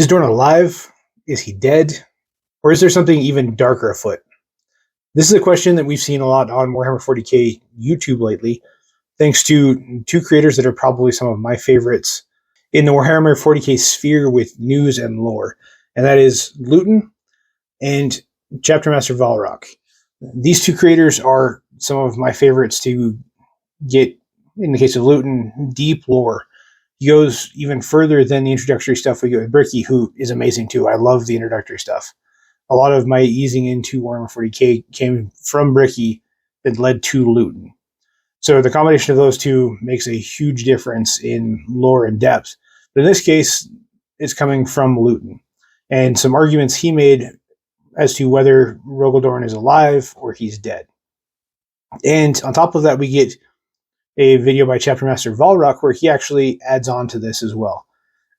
Is Dorn alive? Is he dead? Or is there something even darker afoot? This is a question that we've seen a lot on Warhammer 40k YouTube lately, thanks to two creators that are probably some of my favorites in the Warhammer 40k sphere with news and lore, and that is LUETIN and ChapterMasterValrak. These two creators are some of my favorites to get, in the case of LUETIN, deep lore. He goes even further than the introductory stuff we get with Bricky, who is amazing too. I love the introductory stuff. A lot of my easing into Warhammer 40k came from Bricky that led to LUETIN. So the combination of those two makes a huge difference in lore and depth. But in this case, it's coming from LUETIN and some arguments he made as to whether Rogal Dorn is alive or he's dead. And on top of that, we get a video by ChapterMasterValrak where he actually adds on to this as well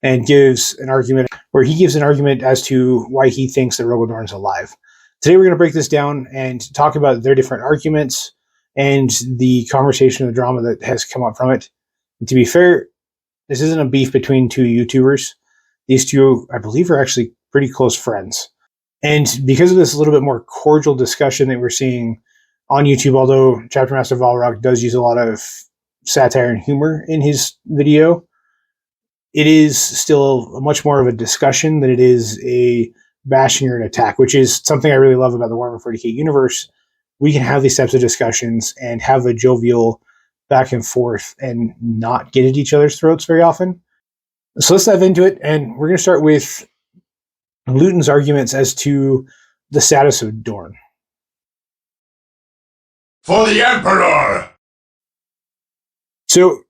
and gives an argument as to why he thinks that Rogal Dorn is alive. Today we're going to break this down and talk about their different arguments and the conversation and the drama that has come up from it. And to be fair, this isn't a beef between two YouTubers. These two, I believe, are actually pretty close friends. And because of this little bit more cordial discussion that we're seeing on YouTube, although ChapterMasterValrak does use a lot of satire and humor in his video, it is still much more of a discussion than it is a bashing or an attack, which is something I really love about the Warhammer 40k universe. We can have these types of discussions and have a jovial back and forth and not get at each other's throats very often. So let's dive into it, and we're going to start with LUETIN's arguments as to the status of Dorn. For the Emperor! So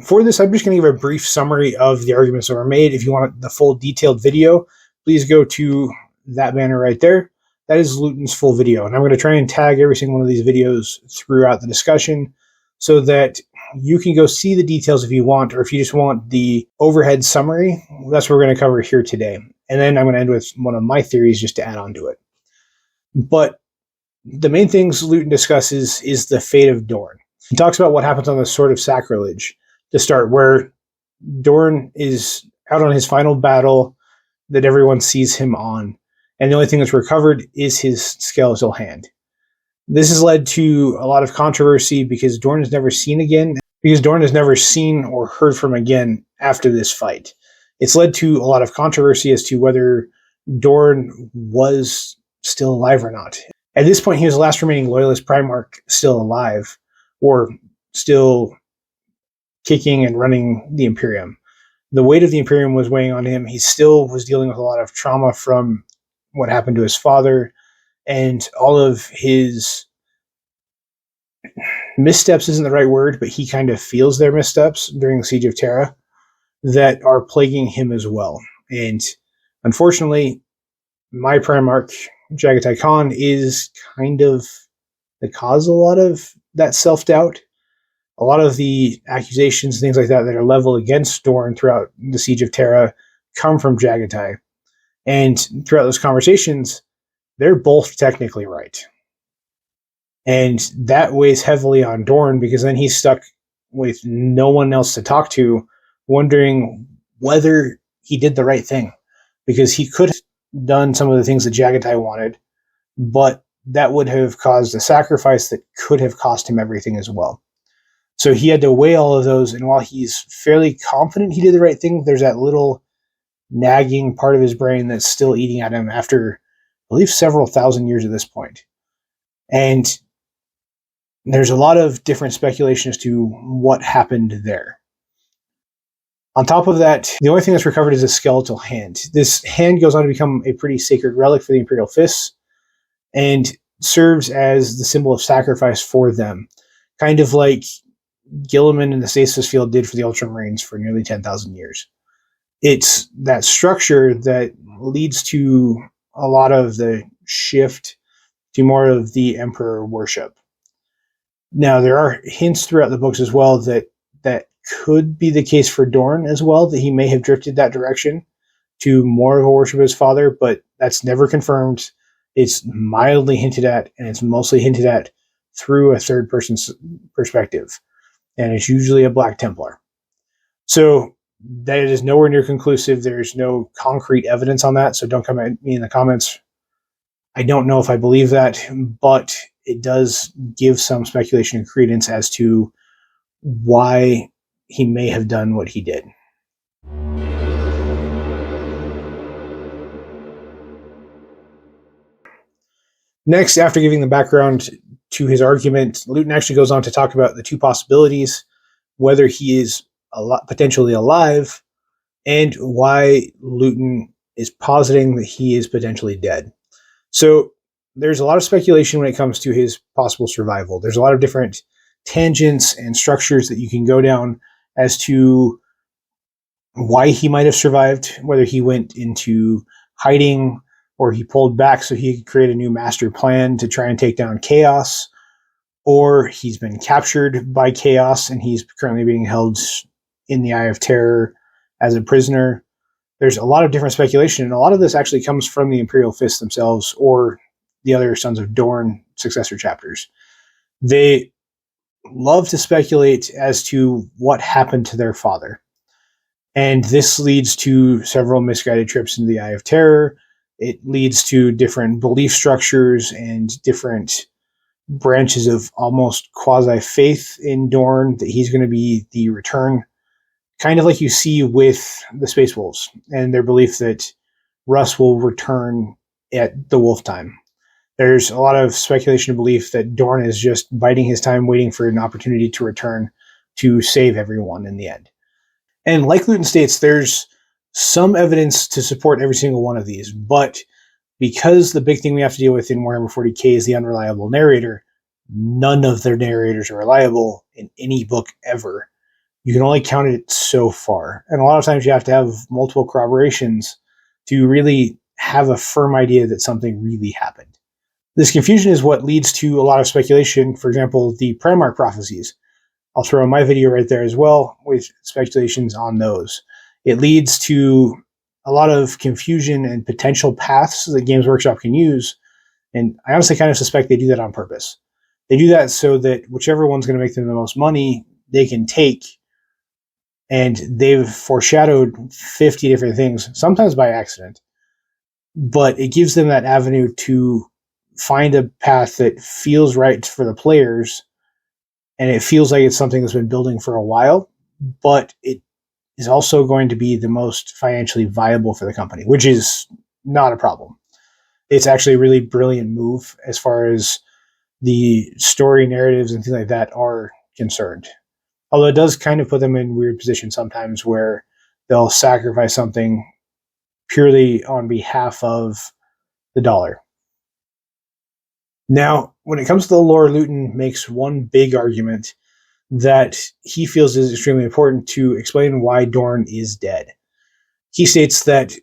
for this, I'm just going to give a brief summary of the arguments that were made. If you want the full detailed video, please go to that banner right there. That is LUETIN's full video. And I'm going to try and tag every single one of these videos throughout the discussion so that you can go see the details if you want, or if you just want the overhead summary, that's what we're going to cover here today. And then I'm going to end with one of my theories just to add on to it. But the main things LUETIN discusses is the fate of Dorn. He talks about what happens on the Sword of Sacrilege to start, where Dorn is out on his final battle that everyone sees him on, and the only thing that's recovered is his skeletal hand. This has led to a lot of controversy because Dorn is never seen or heard from again after this fight. It's led to a lot of controversy as to whether Dorn was still alive or not. At this point, he was the last remaining loyalist Primarch still alive, or still kicking and running the Imperium. The weight of the Imperium was weighing on him. He still was dealing with a lot of trauma from what happened to his father, and all of his missteps isn't the right word, but he kind of feels their missteps during the Siege of Terra that are plaguing him as well. And unfortunately, my Primarch, Jagatai Khan, is kind of the cause of a lot of that self-doubt. A lot of the accusations, things like that are leveled against Dorn throughout the Siege of Terra come from Jagatai. And throughout those conversations, they're both technically right. And that weighs heavily on Dorn, because then he's stuck with no one else to talk to, wondering whether he did the right thing. Because he could have done some of the things that Jagatai wanted, but that would have caused a sacrifice that could have cost him everything as well. So he had to weigh all of those, and while he's fairly confident he did the right thing, there's that little nagging part of his brain that's still eating at him after, I believe, several thousand years at this point. And there's a lot of different speculation as to what happened there. On top of that, the only thing that's recovered is a skeletal hand. This hand goes on to become a pretty sacred relic for the Imperial Fists and serves as the symbol of sacrifice for them, kind of like Gilliman in the Stasis Field did for the Ultramarines for nearly 10,000 years. It's that structure that leads to a lot of the shift to more of the Emperor worship. Now, there are hints throughout the books as well that could be the case for Dorn as well, that he may have drifted that direction to more of a worship of his father, but that's never confirmed. It's mildly hinted at, and it's mostly hinted at through a third person's perspective. And it's usually a Black Templar. So that is nowhere near conclusive. There's no concrete evidence on that, so don't come at me in the comments. I don't know if I believe that, but it does give some speculation and credence as to why he may have done what he did. Next, after giving the background to his argument, Luton actually goes on to talk about the two possibilities, whether he is potentially alive, and why Luton is positing that he is potentially dead. So there's a lot of speculation when it comes to his possible survival. There's a lot of different tangents and structures that you can go down as to why he might have survived, whether he went into hiding or he pulled back so he could create a new master plan to try and take down chaos, or he's been captured by chaos and he's currently being held in the Eye of Terror as a prisoner. There's a lot of different speculation, and a lot of this actually comes from the Imperial Fists themselves or the other Sons of Dorn successor chapters. They love to speculate as to what happened to their father. And this leads to several misguided trips into the Eye of Terror. It leads to different belief structures and different branches of almost quasi-faith in Dorn that he's going to be the return, kind of like you see with the Space Wolves and their belief that Russ will return at the Wolf time. There's a lot of speculation and belief that Dorn is just biding his time, waiting for an opportunity to return to save everyone in the end. And like Luton states, there's some evidence to support every single one of these, but because the big thing we have to deal with in Warhammer 40k is the unreliable narrator, none of their narrators are reliable in any book ever. You can only count it so far. And a lot of times you have to have multiple corroborations to really have a firm idea that something really happened. This confusion is what leads to a lot of speculation. For example, the Primarch prophecies. I'll throw in my video right there as well with speculations on those. It leads to a lot of confusion and potential paths that Games Workshop can use. And I honestly kind of suspect they do that on purpose. They do that so that whichever one's going to make them the most money, they can take. And they've foreshadowed 50 different things, sometimes by accident. But it gives them that avenue to find a path that feels right for the players. And it feels like it's something that's been building for a while, but it is also going to be the most financially viable for the company, which is not a problem. It's actually a really brilliant move as far as the story narratives and things like that are concerned. Although it does kind of put them in weird positions sometimes where they'll sacrifice something purely on behalf of the dollar. Now, when it comes to the lore, Luton makes one big argument that he feels is extremely important to explain why Dorn is dead. He states that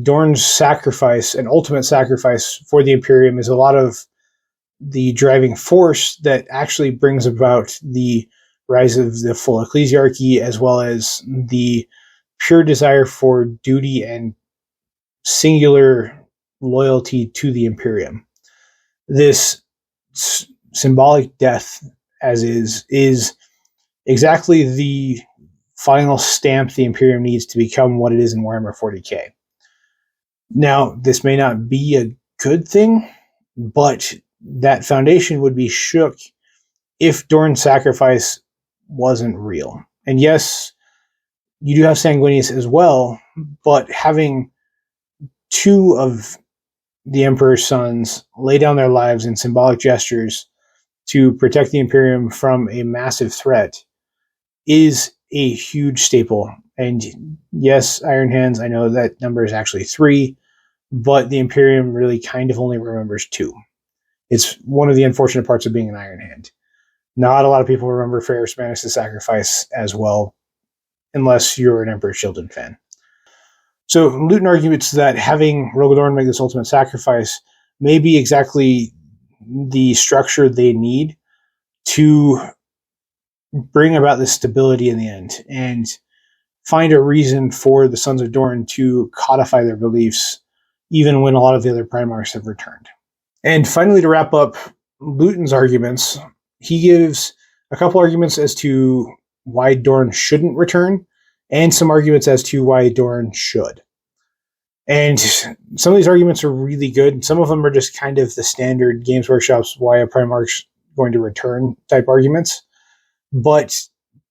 Dorn's sacrifice, an ultimate sacrifice for the Imperium, is a lot of the driving force that actually brings about the rise of the full ecclesiarchy, as well as the pure desire for duty and singular loyalty to the Imperium. This symbolic death, as is exactly the final stamp the Imperium needs to become what it is in Warhammer 40k. Now, this may not be a good thing, but that foundation would be shook if Dorn's sacrifice wasn't real. And yes, you do have Sanguinius as well, but having two of the Emperor's sons lay down their lives in symbolic gestures to protect the Imperium from a massive threat is a huge staple. And yes, Iron Hands, I know that number is actually 3, but the Imperium really kind of only remembers 2. It's one of the unfortunate parts of being an Iron Hand. Not a lot of people remember Ferrus Manus' sacrifice as well, unless you're an Emperor's Children fan. So Luton argues that having Rogal Dorn make this ultimate sacrifice may be exactly the structure they need to bring about this stability in the end and find a reason for the Sons of Dorn to codify their beliefs, even when a lot of the other Primarchs have returned. And finally, to wrap up Luton's arguments, he gives a couple arguments as to why Dorn shouldn't return and some arguments as to why Dorn should. And some of these arguments are really good. Some of them are just kind of the standard Games Workshop's why a Primarch's going to return type arguments. But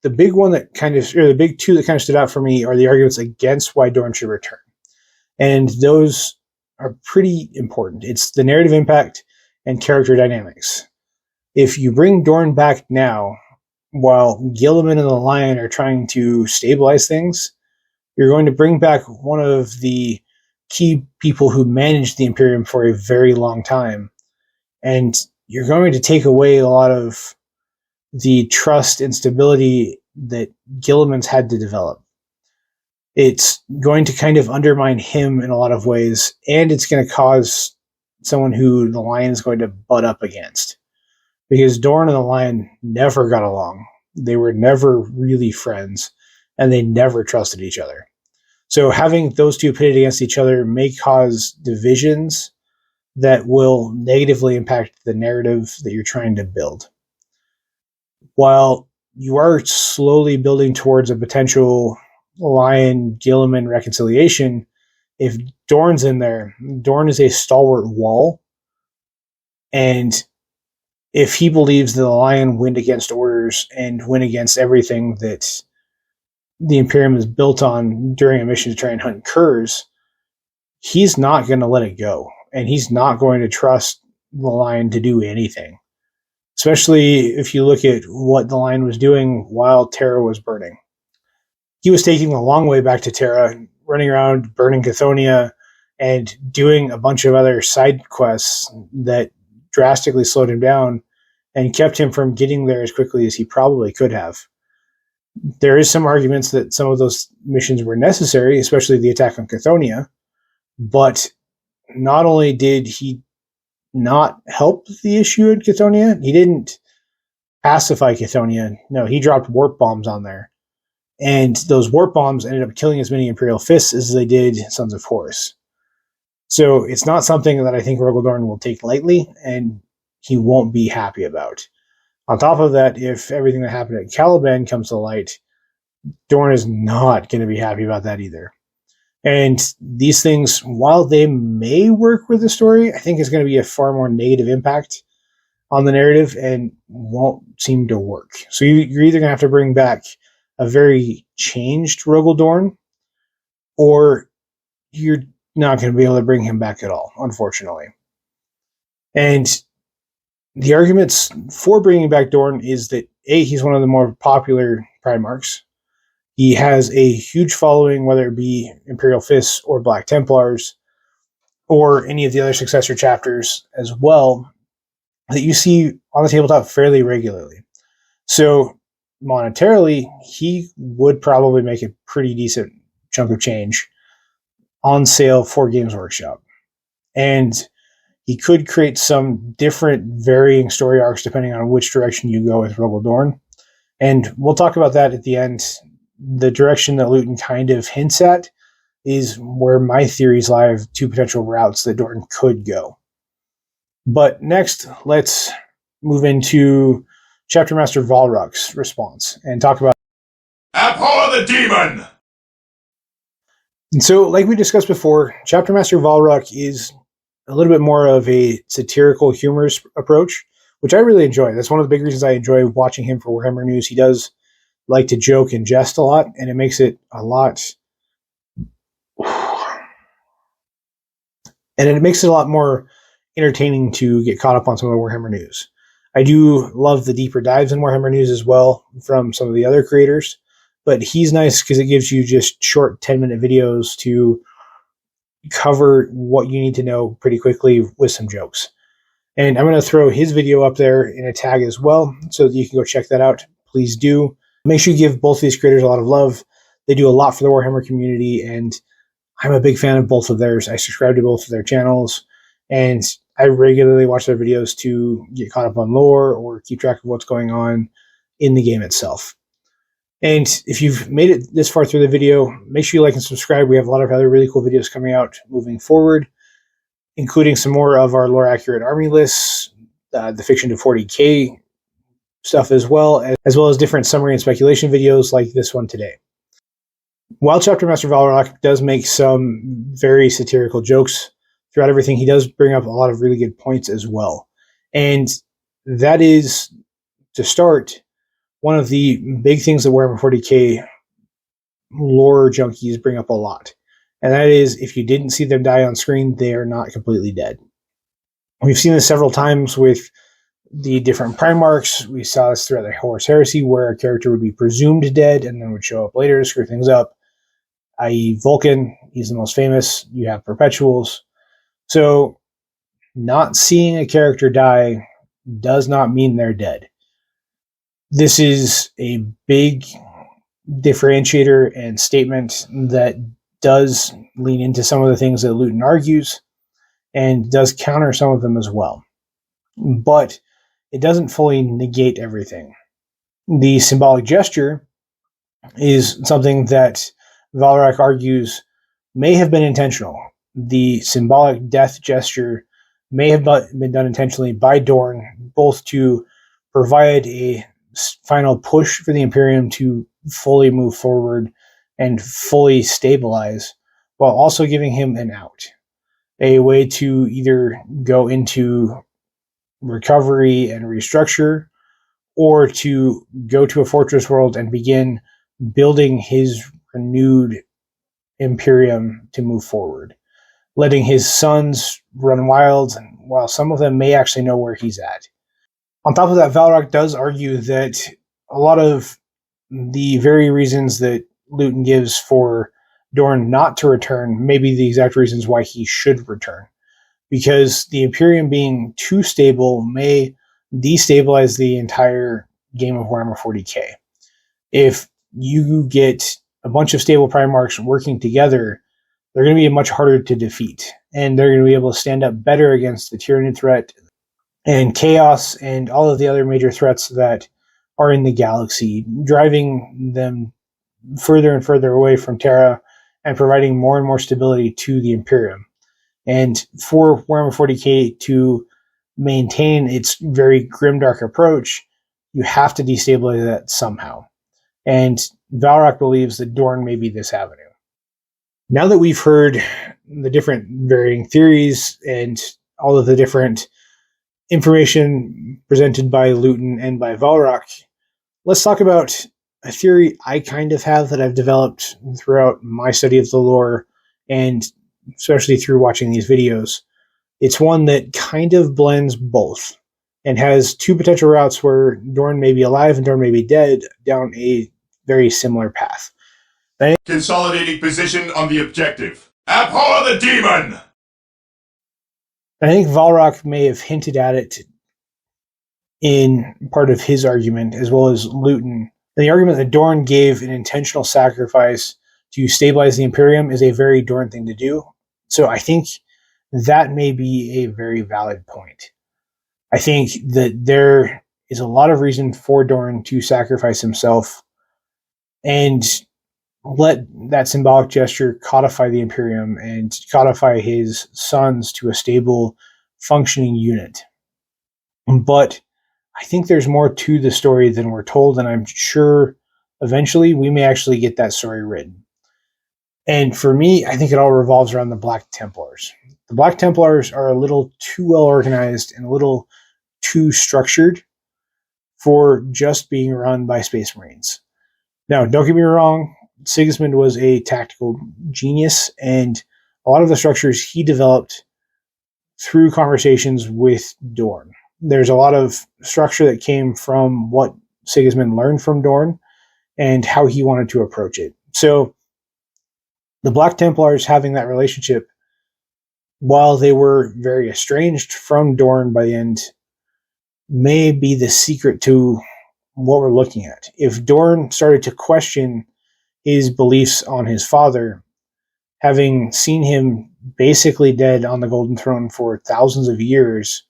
the big one that the big two that kind of stood out for me are the arguments against why Dorn should return. And those are pretty important. It's the narrative impact and character dynamics. If you bring Dorn back now, while Guilliman and the Lion are trying to stabilize things, you're going to bring back one of the key people who managed the Imperium for a very long time. And you're going to take away a lot of the trust and stability that Guilliman's had to develop. It's going to kind of undermine him in a lot of ways, and it's going to cause someone who the Lion is going to butt up against. Because Dorn and the Lion never got along. They were never really friends, and they never trusted each other. So having those two pitted against each other may cause divisions that will negatively impact the narrative that you're trying to build. While you are slowly building towards a potential Lion-Guilliman reconciliation, if Dorn's in there, Dorn is a stalwart wall, and if he believes that the Lion win against orders and win against everything that the Imperium is built on during a mission to try and hunt curs, he's not going to let it go. And he's not going to trust the Lion to do anything. Especially if you look at what the Lion was doing while Terra was burning. He was taking the long way back to Terra, running around, burning Chthonia, and doing a bunch of other side quests that drastically slowed him down and kept him from getting there as quickly as he probably could have. There is some arguments that some of those missions were necessary, especially the attack on Chthonia, but not only did he not help the issue at Chthonia, he didn't pacify Chthonia. No, he dropped warp bombs on there. And those warp bombs ended up killing as many Imperial Fists as they did Sons of Horus. So it's not something that I think Rogal Dorn will take lightly, and he won't be happy about. On top of that, if everything that happened at Caliban comes to light, Dorn is not going to be happy about that either. And these things, while they may work with the story, I think it's going to be a far more negative impact on the narrative and won't seem to work. So you're either going to have to bring back a very changed Rogal Dorn, or you're not going to be able to bring him back at all, unfortunately. And the arguments for bringing back Dorn is that, A, he's one of the more popular Primarchs. He has a huge following, whether it be Imperial Fists or Black Templars, or any of the other successor chapters as well, that you see on the tabletop fairly regularly. So monetarily, he would probably make a pretty decent chunk of change on sale for Games Workshop. And he could create some different varying story arcs depending on which direction you go with Rogal Dorn. And we'll talk about that at the end. The direction that Luton kind of hints at is where my theories lie of two potential routes that Dorn could go. But next, let's move into ChapterMasterValrak's response and talk about Abhor the demon! And so, like we discussed before, ChapterMasterValrak is a little bit more of a satirical, humorous approach, which I really enjoy. That's one of the big reasons I enjoy watching him for Warhammer News. He does like to joke and jest a lot, and it makes it a lot... And it makes it a lot more entertaining to get caught up on some of the Warhammer News. I do love the deeper dives in Warhammer News as well from some of the other creators, but he's nice because it gives you just short 10-minute videos to cover what you need to know pretty quickly with some jokes. And I'm going to throw his video up there in a tag as well, so that you can go check that out. Please do. Make sure you give both of these creators a lot of love. They do a lot for the Warhammer community, and I'm a big fan of both of theirs. I subscribe to both of their channels, and I regularly watch their videos to get caught up on lore or keep track of what's going on in the game itself. And if you've made it this far through the video, make sure you like and subscribe. We have a lot of other really cool videos coming out moving forward, including some more of our lore-accurate army lists, the Fiction to 40K stuff as well as different summary and speculation videos like this one today. While ChapterMasterValrak does make some very satirical jokes throughout everything, he does bring up a lot of really good points as well. And that is, to start, one of the big things that Warhammer 40k lore junkies bring up a lot. And that is, if you didn't see them die on screen, they are not completely dead. We've seen this several times with the different Primarchs. We saw this throughout the Horus Heresy, where a character would be presumed dead and then would show up later to screw things up, i.e. Vulcan. He's the most famous. You have Perpetuals. So not seeing a character die does not mean they're dead. This is a big differentiator and statement that does lean into some of the things that LUETIN argues and does counter some of them as well. But it doesn't fully negate everything. The symbolic gesture is something that Valrak argues may have been intentional. The symbolic death gesture may have been done intentionally by Dorn, both to provide a final push for the Imperium to fully move forward and fully stabilize, while also giving him an out. A way to either go into recovery and restructure, or to go to a fortress world and begin building his renewed Imperium to move forward, letting his sons run wild, while some of them may actually know where he's at. On top of that, Valrak does argue that a lot of the very reasons that LUETIN gives for Dorn not to return may be the exact reasons why he should return. Because the Imperium being too stable may destabilize the entire game of Warhammer 40k. If you get a bunch of stable Primarchs working together, they're going to be much harder to defeat. And they're going to be able to stand up better against the Tyranid threat and Chaos and all of the other major threats that are in the galaxy, driving them further and further away from Terra and providing more and more stability to the Imperium. And for Warhammer 40k to maintain its very grimdark approach, you have to destabilize that somehow. And Valrak believes that Dorn may be this avenue. Now that we've heard the different varying theories and all of the different information presented by LUETIN and by Valrak, let's talk about a theory I kind of have that I've developed throughout my study of the lore, and especially through watching these videos. It's one that kind of blends both and has two potential routes where Dorn may be alive and Dorn may be dead down a very similar path. Consolidating position on the objective. Abhor the demon! I think Valrak may have hinted at it in part of his argument, as well as LUETIN. And the argument that Dorn gave an intentional sacrifice to stabilize the Imperium is a very Dorn thing to do. So I think that may be a very valid point. I think that there is a lot of reason for Dorn to sacrifice himself and let that symbolic gesture codify the Imperium and codify his sons to a stable, functioning unit. But I think there's more to the story than we're told, and I'm sure eventually we may actually get that story written. And for me, I think it all revolves around the Black Templars. The Black Templars are a little too well organized and a little too structured for just being run by Space Marines. Now, don't get me wrong, Sigismund was a tactical genius, and a lot of the structures he developed through conversations with Dorn. There's a lot of structure that came from what Sigismund learned from Dorn and how he wanted to approach it. So the Black Templars having that relationship, while they were very estranged from Dorn by the end, may be the secret to what we're looking at. If Dorn started to question his beliefs on his father, having seen him basically dead on the Golden Throne for thousands of years,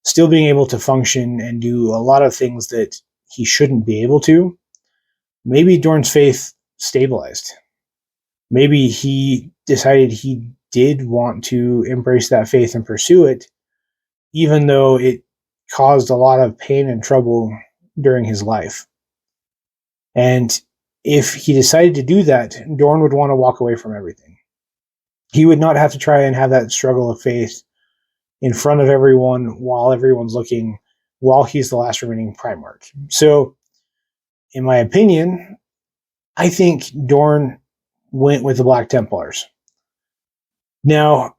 still being able to function and do a lot of things that he shouldn't be able to, maybe Dorn's faith stabilized. Maybe he decided he did want to embrace that faith and pursue it, even though it caused a lot of pain and trouble during his life. And if he decided to do that, Dorn would want to walk away from everything. He would not have to try and have that struggle of faith in front of everyone while everyone's looking, while he's the last remaining Primarch. So, in my opinion, I think Dorn went with the Black Templars. Now,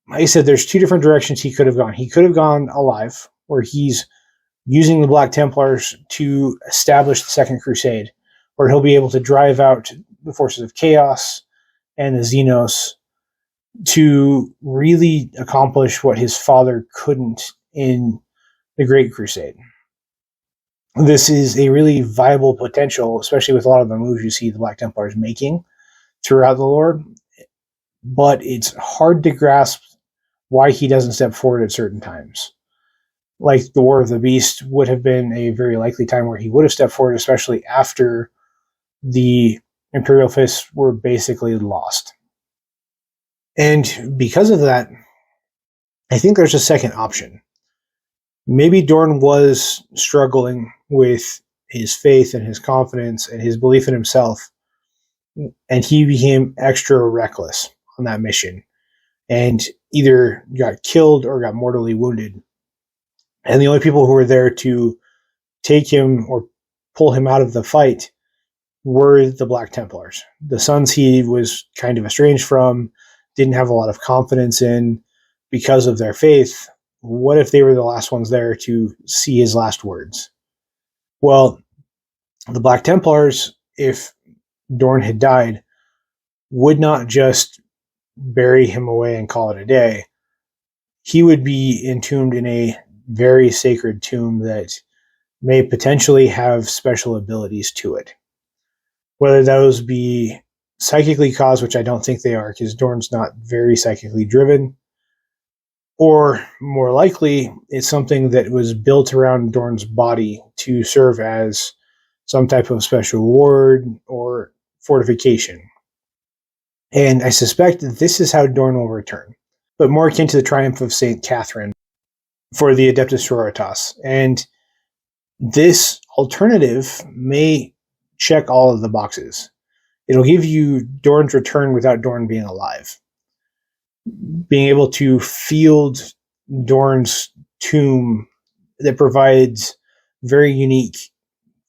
like I said, there's two different directions he could have gone. He could have gone alive, where he's using the Black Templars to establish the Second Crusade, where he'll be able to drive out the forces of chaos and the Xenos to really accomplish what his father couldn't in the Great Crusade. This is a really viable potential, especially with a lot of the moves you see the Black Templars making throughout the lore, but it's hard to grasp why he doesn't step forward at certain times. Like the War of the Beast would have been a very likely time where he would have stepped forward, especially after the Imperial Fists were basically lost. And because of that, I think there's a second option. Maybe Dorn was struggling with his faith and his confidence and his belief in himself, and he became extra reckless on that mission and either got killed or got mortally wounded. And the only people who were there to take him or pull him out of the fight were the Black Templars. The sons he was kind of estranged from, didn't have a lot of confidence in because of their faith. What if they were the last ones there to see his last words? Well, the Black Templars, if Dorn had died, would not just bury him away and call it a day. He would be entombed in a very sacred tomb that may potentially have special abilities to it. Whether those be psychically caused, which I don't think they are, because Dorn's not very psychically driven, or more likely, it's something that was built around Dorn's body to serve as some type of special ward or fortification. And I suspect that this is how Dorn will return, but more akin to the triumph of St. Catherine for the Adeptus Sororitas. And this alternative may check all of the boxes. It'll give you Dorn's return without Dorn being alive. Being able to field Dorn's tomb that provides very unique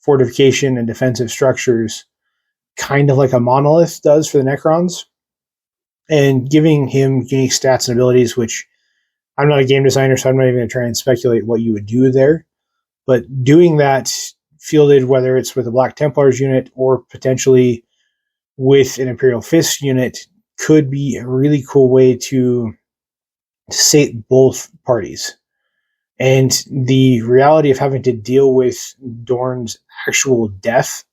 fortification and defensive structures, kind of like a monolith does for the Necrons, and giving him unique stats and abilities, which I'm not a game designer, so I'm not even going to try and speculate what you would do there. But doing that fielded, whether it's with a Black Templars unit or potentially with an Imperial Fists unit, could be a really cool way to sate both parties. And the reality of having to deal with Dorn's actual death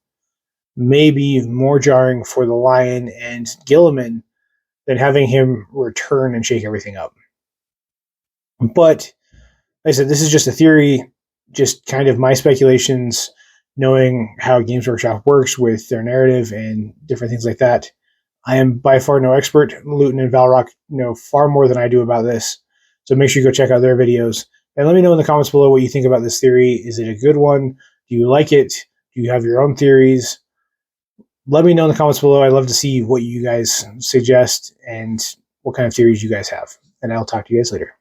may be more jarring for the Lion and Gilliman than having him return and shake everything up. But, like I said, this is just a theory, just kind of my speculations, knowing how Games Workshop works with their narrative and different things like that. I am by far no expert. LUETIN and Valrak know far more than I do about this, so make sure you go check out their videos. And let me know in the comments below what you think about this theory. Is it a good one? Do you like it? Do you have your own theories? Let me know in the comments below. I'd love to see what you guys suggest and what kind of theories you guys have. And I'll talk to you guys later.